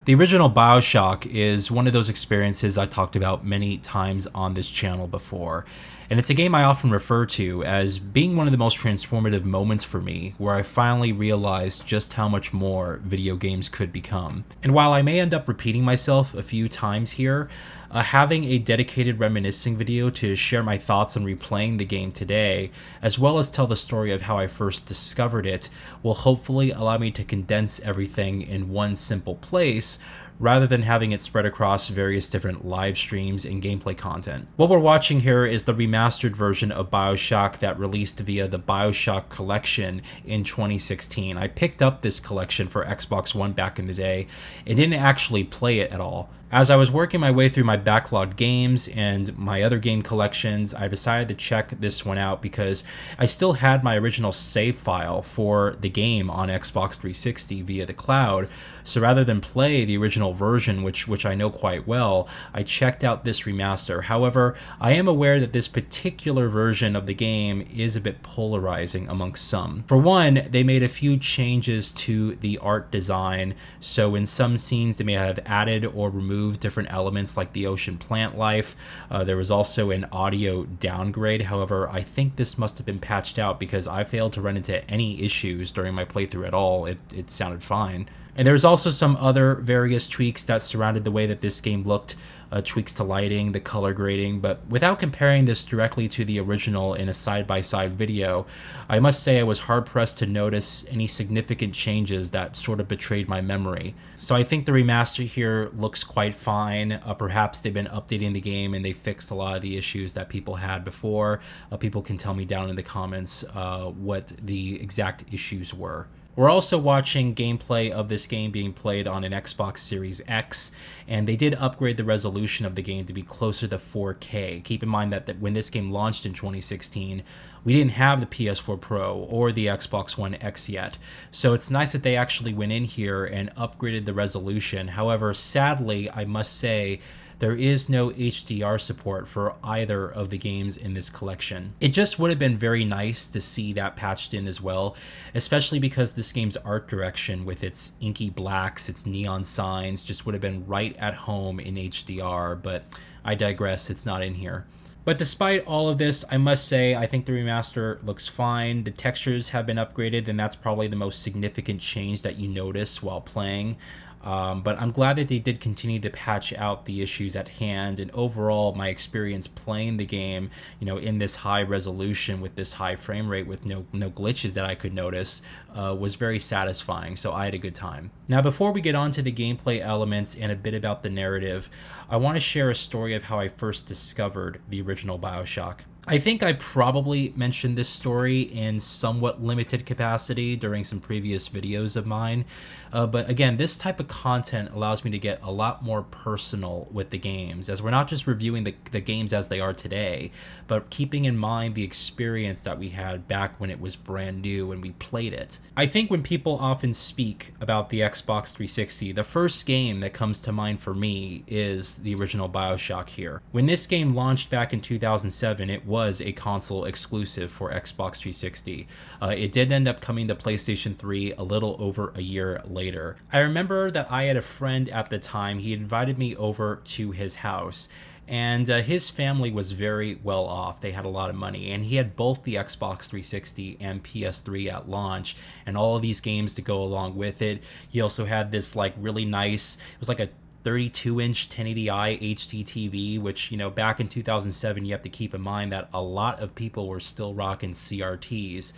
The original BioShock is one of those experiences I talked about many times on this channel before, and it's a game I often refer to as being one of the most transformative moments for me, where I finally realized just how much more video games could become. And while I may end up repeating myself a few times here, having a dedicated reminiscing video to share my thoughts on replaying the game today, as well as tell the story of how I first discovered it, will hopefully allow me to condense everything in one simple place, rather than having it spread across various different live streams and gameplay content. What we're watching here is the remastered version of BioShock that released via the BioShock collection in 2016. I picked up this collection for Xbox One back in the day and didn't actually play it at all. As I was working my way through my backlogged games and my other game collections, I decided to check this one out because I still had my original save file for the game on Xbox 360 via the cloud. So rather than play the original version, which I know quite well, I checked out this remaster. However, I am aware that this particular version of the game is a bit polarizing amongst some. For one, they made a few changes to the art design, so in some scenes they may have added or removed different elements like the ocean plant life. There was also an audio downgrade. However, I think this must have been patched out because I failed to run into any issues during my playthrough at all. It sounded fine. And there's also some other various tweaks that surrounded the way that this game looked, tweaks to lighting, the color grading, but without comparing this directly to the original in a side-by-side video, I must say I was hard-pressed to notice any significant changes that sort of betrayed my memory. So I think the remaster here looks quite fine. Perhaps they've been updating the game and they fixed a lot of the issues that people had before. People can tell me down in the comments what the exact issues were. We're also watching gameplay of this game being played on an Xbox Series X, and they did upgrade the resolution of the game to be closer to 4K. Keep in mind that when this game launched in 2016, we didn't have the PS4 Pro or the Xbox One X yet. So it's nice that they actually went in here and upgraded the resolution. However, sadly, I must say, there is no HDR support for either of the games in this collection. It just would have been very nice to see that patched in as well, especially because this game's art direction with its inky blacks, its neon signs, just would have been right at home in HDR, but I digress, it's not in here. But despite all of this, I must say I think the remaster looks fine. The textures have been upgraded, and that's probably the most significant change that you notice while playing. But I'm glad that they did continue to patch out the issues at hand, and overall my experience playing the game, in this high resolution with this high frame rate with no glitches that I could notice, was very satisfying, so I had a good time. Now, before we get on to the gameplay elements and a bit about the narrative, I want to share a story of how I first discovered the original BioShock. I think I probably mentioned this story in somewhat limited capacity during some previous videos of mine, but again, this type of content allows me to get a lot more personal with the games, as we're not just reviewing the games as they are today, but keeping in mind the experience that we had back when it was brand new and we played it. I think when people often speak about the Xbox 360, the first game that comes to mind for me is the original BioShock here. When this game launched back in 2007, it was a console exclusive for Xbox 360. It did end up coming to PlayStation 3 a little over a year later. I remember that I had a friend at the time. He invited me over to his house, and his family was very well off. They had a lot of money, and he had both the Xbox 360 and PS3 at launch, and all of these games to go along with it. He also had this really nice, it was like a 32-inch 1080i HD TV, which, back in 2007, you have to keep in mind that a lot of people were still rocking CRTs.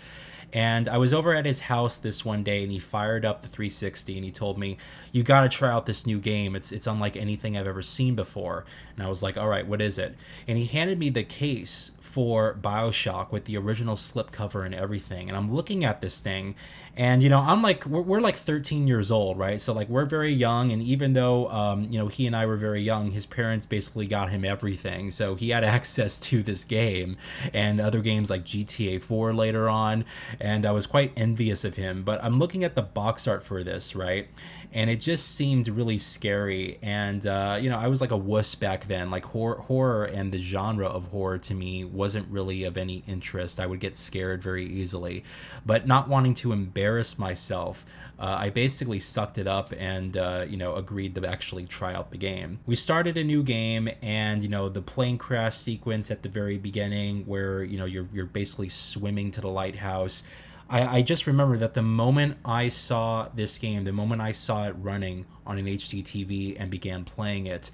And I was over at his house this one day, and he fired up the 360, and he told me, "You got to try out this new game. It's unlike anything I've ever seen before." And I was like, "All right, what is it?" And he handed me the case for BioShock with the original slipcover and everything. And I'm looking at this thing, and I'm like, we're like 13 years old, right? So we're very young, and even though he and I were very young, his parents basically got him everything, so he had access to this game and other games like GTA 4 later on, and I was quite envious of him. But I'm looking at the box art for this, right? And it just seemed really scary, and I was like a wuss back then. Like horror and the genre of horror to me wasn't really of any interest. I would get scared very easily, but not wanting to embarrass myself, I basically sucked it up and agreed to actually try out the game. We started a new game, and the plane crash sequence at the very beginning, where you're basically swimming to the lighthouse. I just remember that the moment I saw this game, the moment I saw it running on an HD TV and began playing it,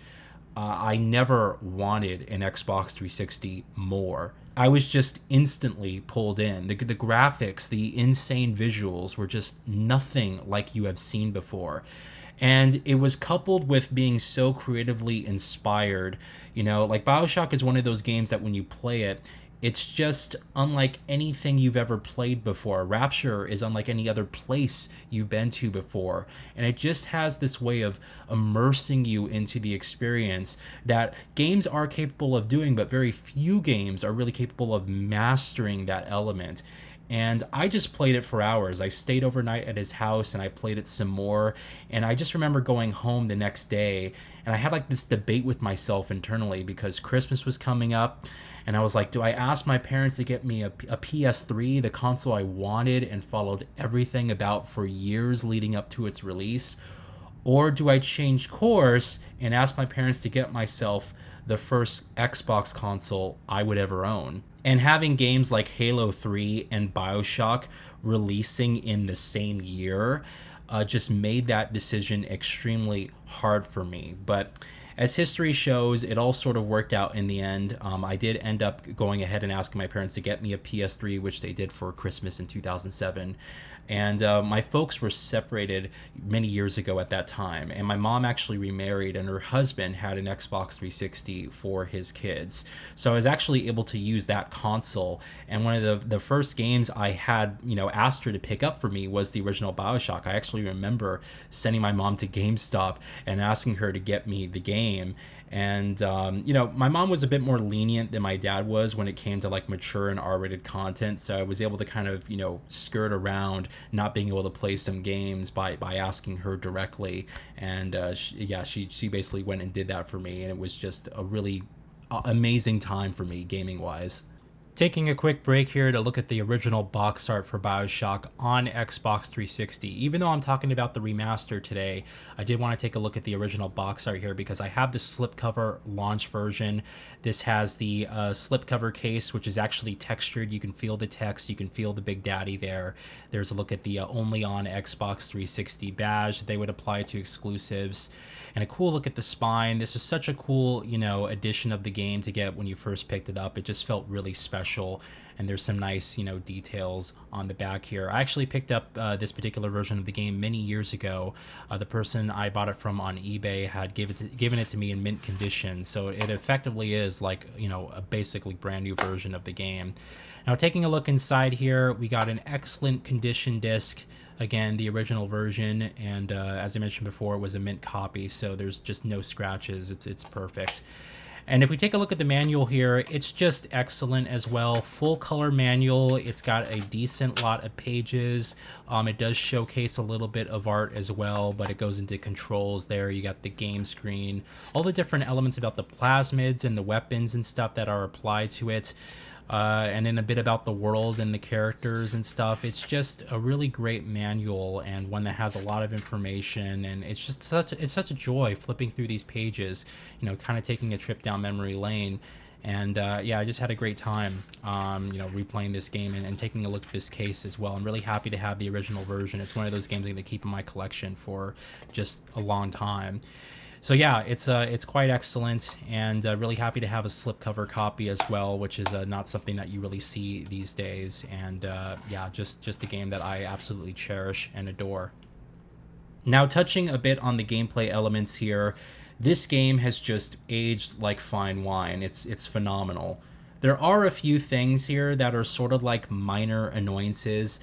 I never wanted an Xbox 360 more. I was just instantly pulled in. The graphics, the insane visuals were just nothing like you have seen before. And it was coupled with being so creatively inspired. Like BioShock is one of those games that when you play it, it's just unlike anything you've ever played before. Rapture is unlike any other place you've been to before. And it just has this way of immersing you into the experience that games are capable of doing, but very few games are really capable of mastering that element. And I just played it for hours. I stayed overnight at his house and I played it some more. And I just remember going home the next day and I had like this debate with myself internally because Christmas was coming up. And I was like, do I ask my parents to get me a PS3, the console I wanted and followed everything about for years leading up to its release? Or do I change course and ask my parents to get myself the first Xbox console I would ever own? And having games like Halo 3 and BioShock releasing in the same year just made that decision extremely hard for me. But as history shows, it all sort of worked out in the end. I did end up going ahead and asking my parents to get me a PS3, which they did for Christmas in 2007. And my folks were separated many years ago at that time. And my mom actually remarried, and her husband had an Xbox 360 for his kids. So I was actually able to use that console. And one of the first games I had, asked her to pick up for me was the original BioShock. I actually remember sending my mom to GameStop and asking her to get me the game. And my mom was a bit more lenient than my dad was when it came to like mature and R-rated content, so I was able to kind of skirt around not being able to play some games by asking her directly. And she basically went and did that for me, and it was just a really amazing time for me gaming wise. Taking a quick break here to look at the original box art for BioShock on Xbox 360. Even though I'm talking about the remaster today, I did want to take a look at the original box art here because I have the slipcover launch version. This has the slipcover case, which is actually textured. You can feel the text, you can feel the Big Daddy there. There's a look at the only on Xbox 360 badge that they would apply to exclusives. And a cool look at the spine. This was such a cool, addition of the game to get when you first picked it up. It just felt really special. And there's some nice, details on the back here. I actually picked up this particular version of the game many years ago. The person I bought it from on eBay had given it to me in mint condition. So it effectively is like, a basically brand new version of the game. Now, taking a look inside here, we got an excellent condition disc. Again, the original version, and as I mentioned before, it was a mint copy, so there's just no scratches. It's perfect. And if we take a look at the manual here, it's just excellent as well. Full color manual. It's got a decent lot of pages. It does showcase a little bit of art as well, but it goes into controls there. You got the game screen, all the different elements about the plasmids and the weapons and stuff that are applied to it. And then a bit about the world and the characters and stuff. It's just a really great manual and one that has a lot of information, and it's just such a joy flipping through these pages, kind of taking a trip down memory lane. And I just had a great time, replaying this game and taking a look at this case as well. I'm really happy to have the original version. It's one of those games I'm going to keep in my collection for just a long time. So yeah, it's quite excellent, and really happy to have a slipcover copy as well, which is not something that you really see these days. And just a game that I absolutely cherish and adore. Now, touching a bit on the gameplay elements here, this game has just aged like fine wine. It's phenomenal. There are a few things here that are sort of like minor annoyances.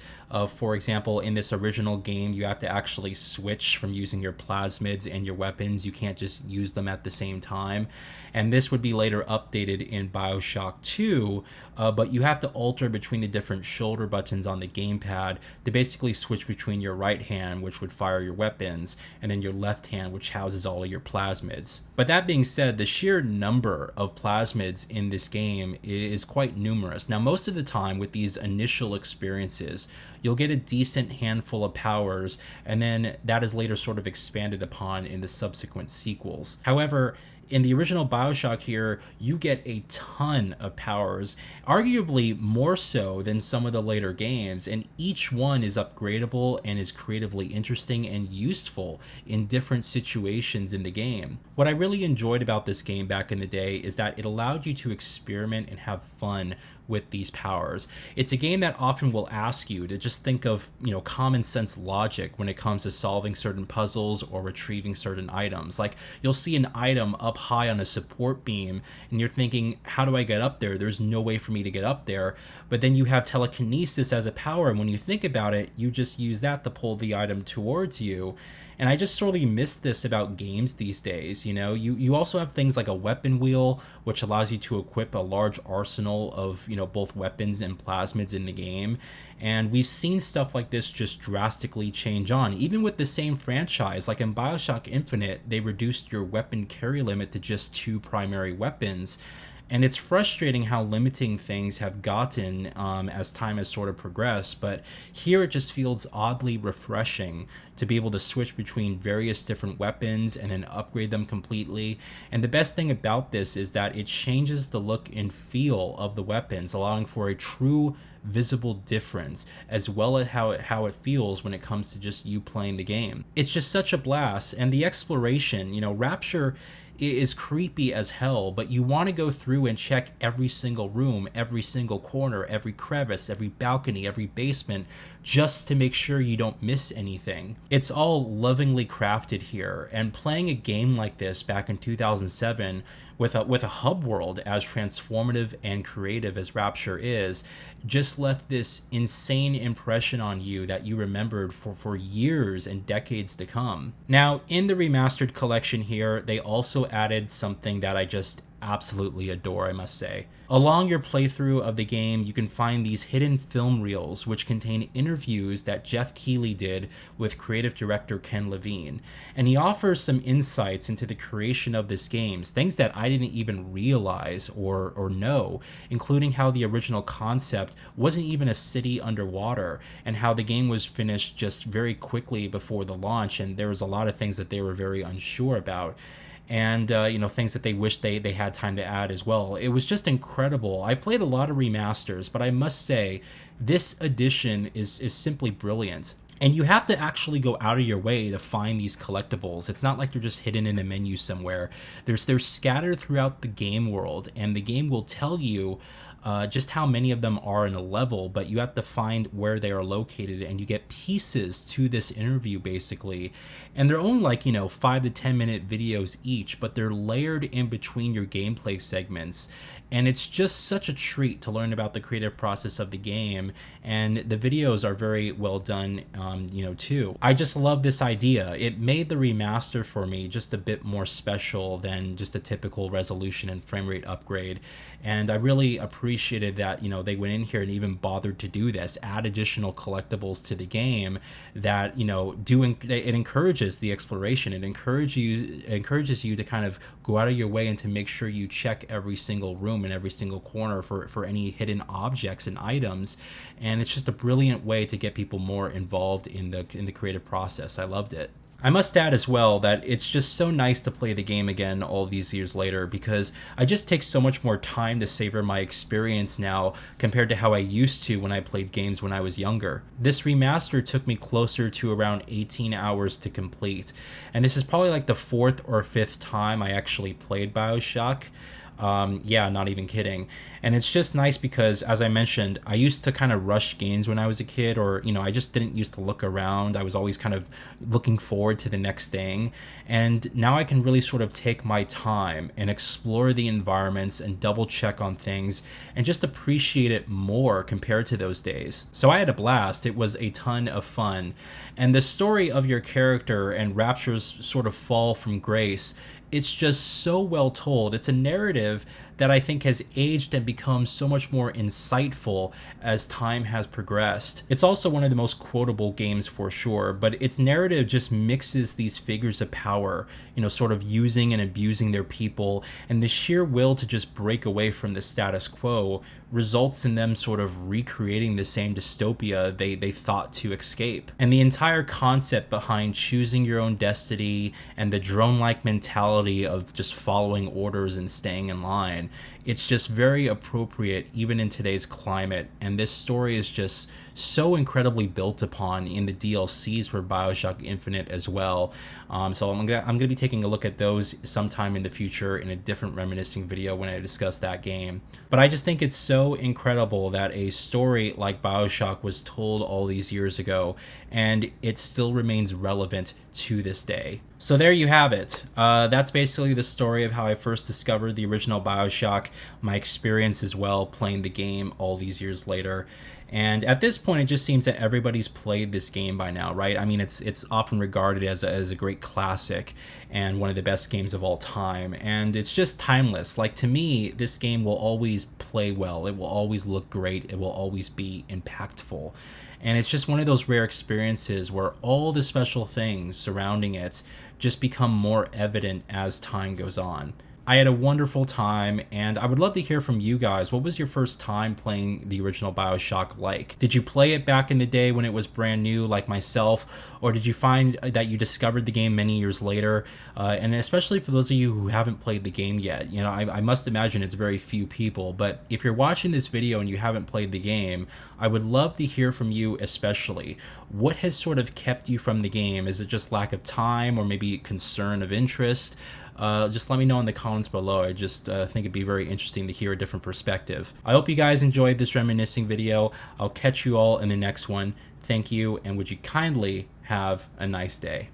For example, in this original game, you have to actually switch from using your plasmids and your weapons. You can't just use them at the same time. And this would be later updated in BioShock 2, but you have to alter between the different shoulder buttons on the gamepad to basically switch between your right hand, which would fire your weapons, and then your left hand, which houses all of your plasmids. But that being said, the sheer number of plasmids in this game is quite numerous. Now, most of the time with these initial experiences, you'll get a decent handful of powers, and then that is later sort of expanded upon in the subsequent sequels. However, in the original BioShock here, you get a ton of powers, arguably more so than some of the later games, and each one is upgradable and is creatively interesting and useful in different situations in the game. What I really enjoyed about this game back in the day is that it allowed you to experiment and have fun with these powers. It's a game that often will ask you to just think of, common sense logic when it comes to solving certain puzzles or retrieving certain items. Like, you'll see an item up high on a support beam and you're thinking, how do I get up there? There's no way for me to get up there. But then you have telekinesis as a power, and when you think about it, you just use that to pull the item towards you. And I just sorely miss this about games these days. You also have things like a weapon wheel, which allows you to equip a large arsenal of, both weapons and plasmids in the game. And we've seen stuff like this just drastically change on, even with the same franchise. Like in BioShock Infinite, they reduced your weapon carry limit to just 2 primary weapons. And it's frustrating how limiting things have gotten as time has sort of progressed, but here it just feels oddly refreshing to be able to switch between various different weapons and then upgrade them completely. And the best thing about this is that it changes the look and feel of the weapons, allowing for a true visible difference, as well as how it feels when it comes to just you playing the game. It's just such a blast. And the exploration, Rapture is creepy as hell, but you want to go through and check every single room, every single corner, every crevice, every balcony, every basement, just to make sure you don't miss anything. It's all lovingly crafted here, and playing a game like this back in 2007 with a hub world as transformative and creative as Rapture is, just left this insane impression on you that you remembered for years and decades to come. Now, in the remastered collection here, they also added something that I just absolutely adore, I must say. Along your playthrough of the game, you can find these hidden film reels which contain interviews that Jeff Keighley did with creative director Ken Levine. And he offers some insights into the creation of this game, things that I didn't even realize or know, including how the original concept wasn't even a city underwater, and how the game was finished just very quickly before the launch, and there was a lot of things that they were very unsure about. And things that they wish they had time to add as well. It was just incredible. I played a lot of remasters, but I must say this edition is simply brilliant. And you have to actually go out of your way to find these collectibles. It's not like they're just hidden in the menu somewhere. They're scattered throughout the game world, and the game will tell you just how many of them are in a level, but you have to find where they are located, and you get pieces to this interview basically. And they're only like 5 to 10 minute videos each, but they're layered in between your gameplay segments. And it's just such a treat to learn about the creative process of the game, and the videos are very well done, too. I just love this idea. It made the remaster for me just a bit more special than just a typical resolution and frame rate upgrade. And I really appreciated that, they went in here and even bothered to do this, add additional collectibles to the game that, it encourages the exploration. It encourages you to kind of go out of your way and to make sure you check every single room and every single corner for any hidden objects and items. And it's just a brilliant way to get people more involved in the creative process. I loved it. I must add as well that it's just so nice to play the game again all these years later, because I just take so much more time to savor my experience now compared to how I used to when I played games when I was younger. This remaster took me closer to around 18 hours to complete, and this is probably like the 4th or 5th time I actually played BioShock. Not even kidding. And it's just nice because, as I mentioned, I used to kind of rush games when I was a kid, or I just didn't used to look around. I was always kind of looking forward to the next thing, and now I can really sort of take my time and explore the environments and double check on things and just appreciate it more compared to those days. So I had a blast. It was a ton of fun, and the story of your character and Rapture's sort of fall from grace, it's just so well told. It's a narrative that I think has aged and become so much more insightful as time has progressed. It's also one of the most quotable games for sure, but its narrative just mixes these figures of power, sort of using and abusing their people, and the sheer will to just break away from the status quo results in them sort of recreating the same dystopia they thought to escape. And the entire concept behind choosing your own destiny and the drone-like mentality of just following orders and staying in line, it's just very appropriate even in today's climate. And this story is just so incredibly built upon in the DLCs for BioShock Infinite as well. So I'm gonna be taking a look at those sometime in the future in a different reminiscing video when I discuss that game. But I just think it's so incredible that a story like BioShock was told all these years ago and it still remains relevant to this day. So there you have it. That's basically the story of how I first discovered the original BioShock, my experience as well playing the game all these years later. And at this point, it just seems that everybody's played this game by now, right? I mean, it's often regarded as a great classic and one of the best games of all time. And it's just timeless. Like, to me, this game will always play well. It will always look great. It will always be impactful. And it's just one of those rare experiences where all the special things surrounding it just become more evident as time goes on. I had a wonderful time, and I would love to hear from you guys. What was your first time playing the original BioShock like? Did you play it back in the day when it was brand new like myself, or did you find that you discovered the game many years later? And especially for those of you who haven't played the game yet, I must imagine it's very few people, but if you're watching this video and you haven't played the game, I would love to hear from you especially. What has sort of kept you from the game? Is it just lack of time or maybe concern of interest? Just let me know in the comments below. I just think it'd be very interesting to hear a different perspective. I hope you guys enjoyed this reminiscing video. I'll catch you all in the next one. Thank you, and would you kindly have a nice day.